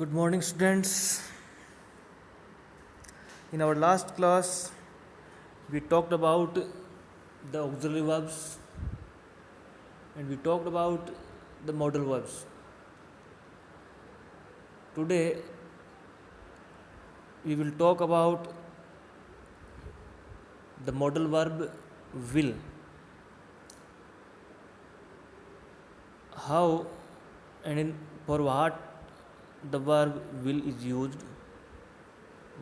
Good morning, students. In our last class, we talked about the auxiliary verbs and we talked about the modal verbs. Today, we will talk about the modal verb will. How and for what the verb will is used,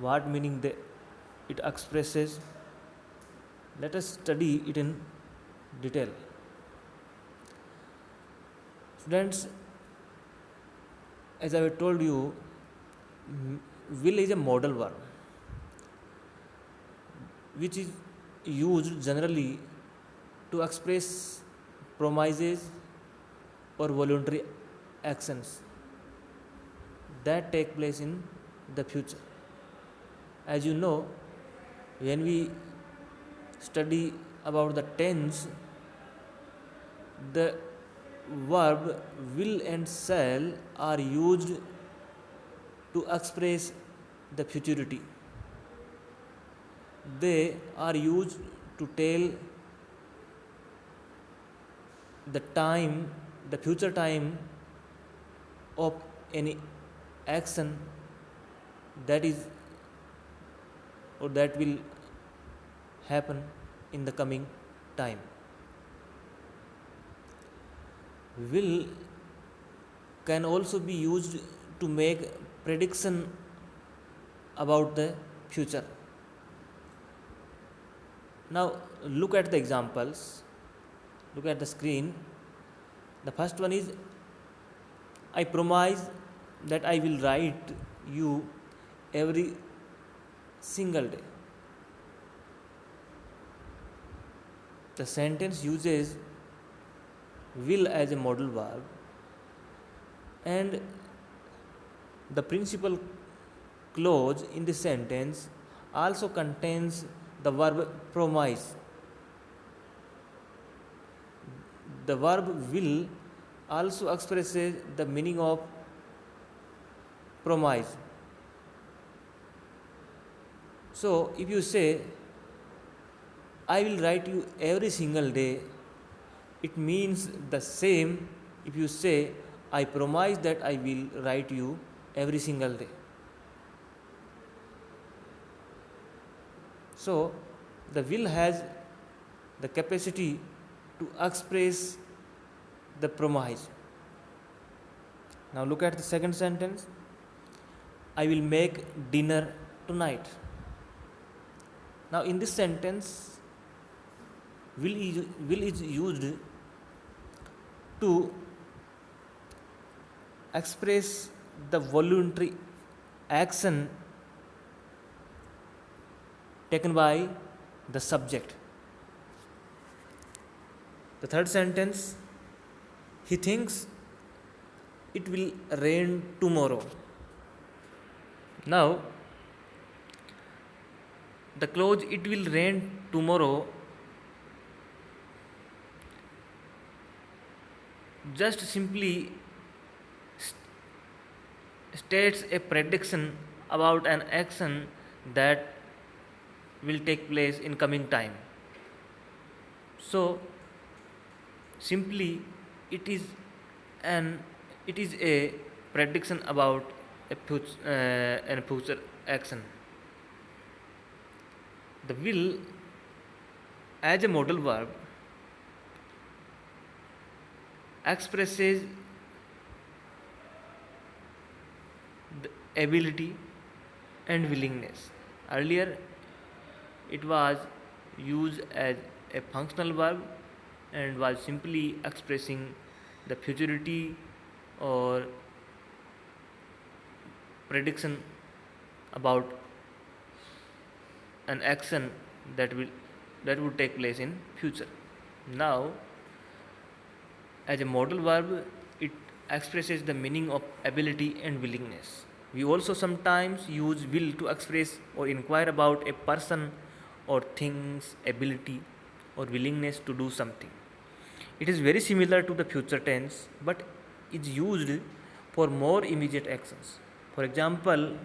what meaning it expresses. Let us study it in detail. Students, as I have told you, will is a modal verb which is used generally to express promises or voluntary actions that take place in the future. As you know, when we study about the tense, the verb will and shall are used to express the futurity. They are used to tell the time, the future time of any action that is or that will happen in the coming time. Will can also be used to make prediction about the future. Now look at the examples. Look at the screen. The first one is, I promise that I will write you every single day. The sentence uses will as a modal verb, and the principal clause in the sentence also contains the verb promise. The verb will also expresses the meaning of promise. So, if you say, I will write you every single day, it means the same if you say, I promise that I will write you every single day. So, the will has the capacity to express the promise. Now, look at the second sentence, I will make dinner tonight. Now, in this sentence, will is used to express the voluntary action taken by the subject. The third sentence, he thinks it will rain tomorrow. Now, the clause it will rain tomorrow just simply states a prediction about an action that will take place in coming time. So simply it is a prediction about a future action. The will as a modal verb expresses the ability and willingness. Earlier it was used as a functional verb and was simply expressing the futurity or prediction about an action that would take place in future. Now, as a modal verb, it expresses the meaning of ability and willingness. We also sometimes use will to express or inquire about a person or thing's ability or willingness to do something. It is very similar to the future tense but is used for more immediate actions. For example,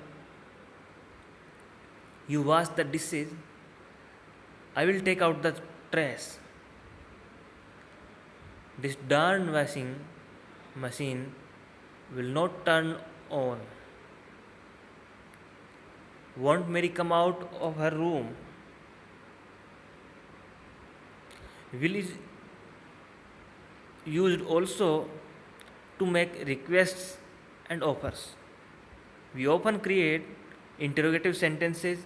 you wash the dishes, I will take out the trash. This darn washing machine will not turn on. Won't Mary come out of her room? Will is used also to make requests and offers. We often create interrogative sentences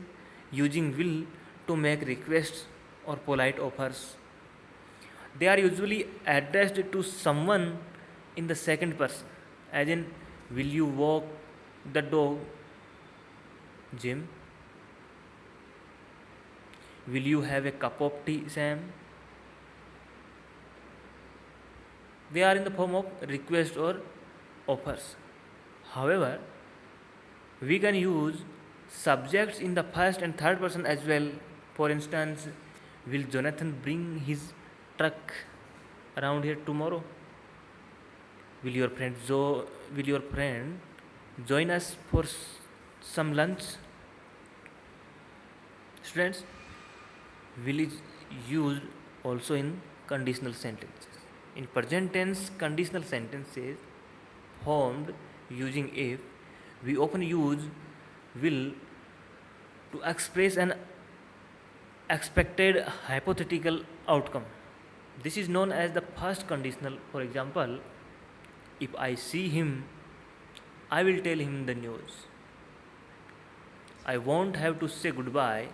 using will to make requests or polite offers. They are usually addressed to someone in the second person, as in, will you walk the dog, Jim? Will you have a cup of tea, Sam? They are in the form of request or offers. However, we can use subjects in the first and third person as well. For instance, will Jonathan bring his truck around here tomorrow? Will your friend will your friend join us for some lunch? Students, will is used also in conditional sentences. In present tense conditional sentences formed using if, we often use will to express an expected hypothetical outcome. This is known as the first conditional. For example, if I see him, I will tell him the news. I won't have to say goodbye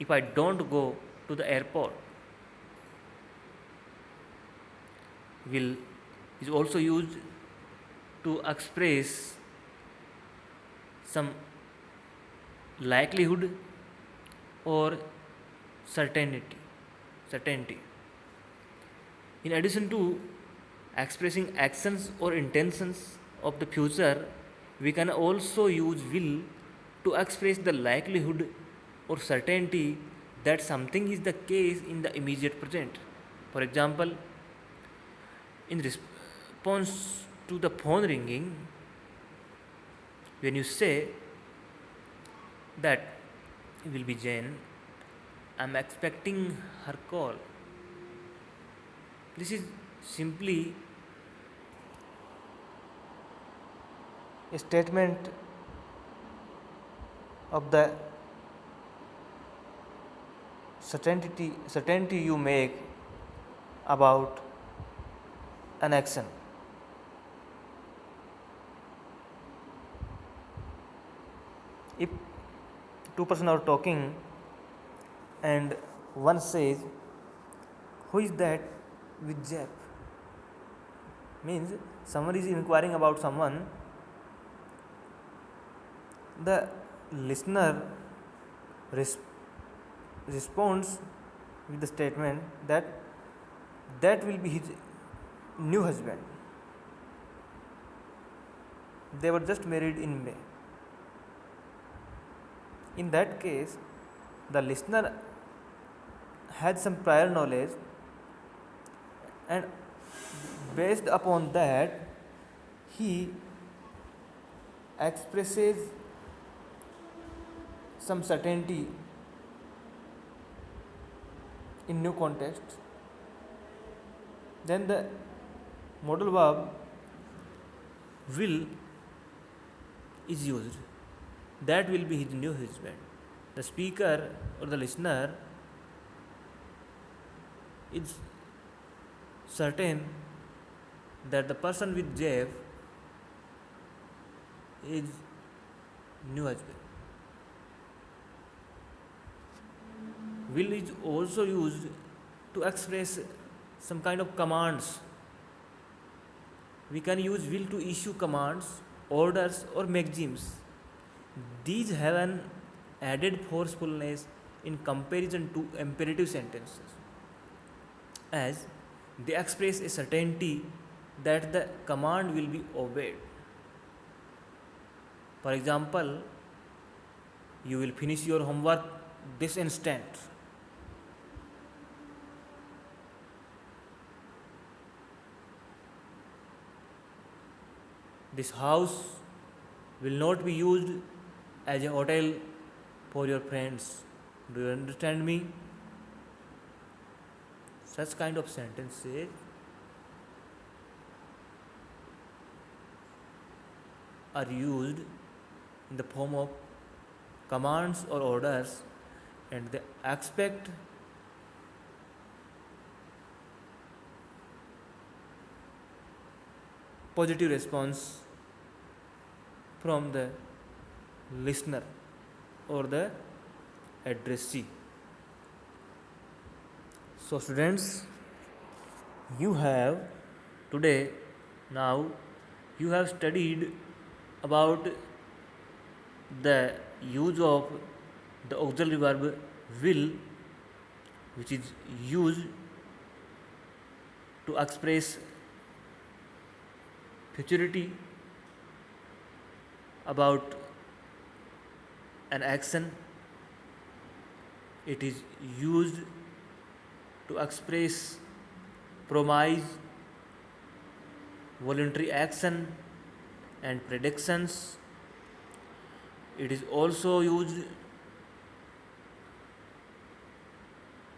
if I don't go to the airport. Will is also used to express some likelihood or certainty. Certainty. In addition to expressing actions or intentions of the future, we can also use will to express the likelihood or certainty that something is the case in the immediate present. For example, in response to the phone ringing, when you say that it will be Jane, I'm expecting her call. This is simply a statement of the certainty you make about an action. If two persons are talking and one says, who is that with Jeff? Means someone is inquiring about someone. The listener responds with the statement that that will be his new husband. They were just married in May. In that case, the listener had some prior knowledge, and based upon that, he expresses some certainty in new context. Then the modal verb will is used. That will be his new husband. The speaker or the listener is certain that the person with Jeff is new husband. Will is also used to express some kind of commands. We can use will to issue commands, orders, or maxims. These have an added forcefulness in comparison to imperative sentences, as they express a certainty that the command will be obeyed. For example, you will finish your homework this instant. This house will not be used as a hotel for your friends. Do you understand me? Such kind of sentences are used in the form of commands or orders, and they expect positive response from the listener or the addressee. So, students, you have today now you have studied about the use of the auxiliary verb will, which is used to express futurity about an action. It is used to express promise, voluntary action, and predictions. It is also used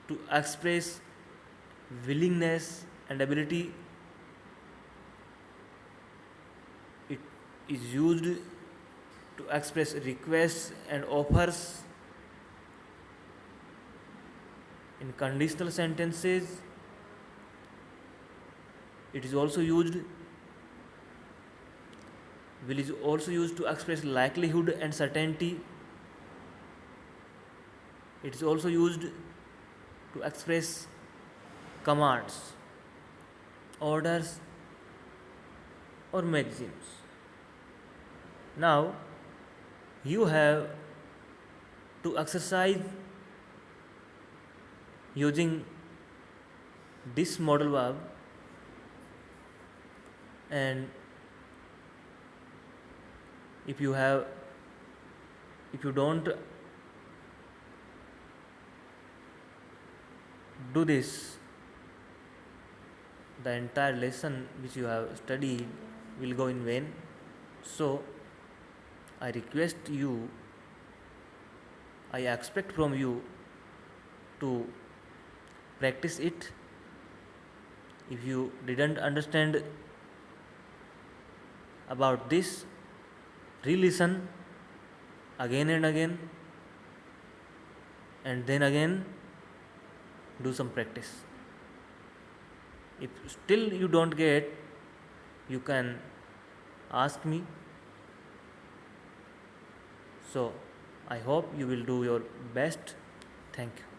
to express willingness and ability. It is used to express requests and offers. In conditional sentences, it is also used will is also used to express likelihood and certainty. It is also used to express commands, orders, or maxims. Now you have to exercise using this modal verb, and if you have if you don't do this, the entire lesson which you have studied will go in vain. So I request you, I expect from you to practice it. If you didn't understand about this, re-listen again and again, and then again do some practice. If still you don't get, you can ask me. So I hope you will do your best. Thank you.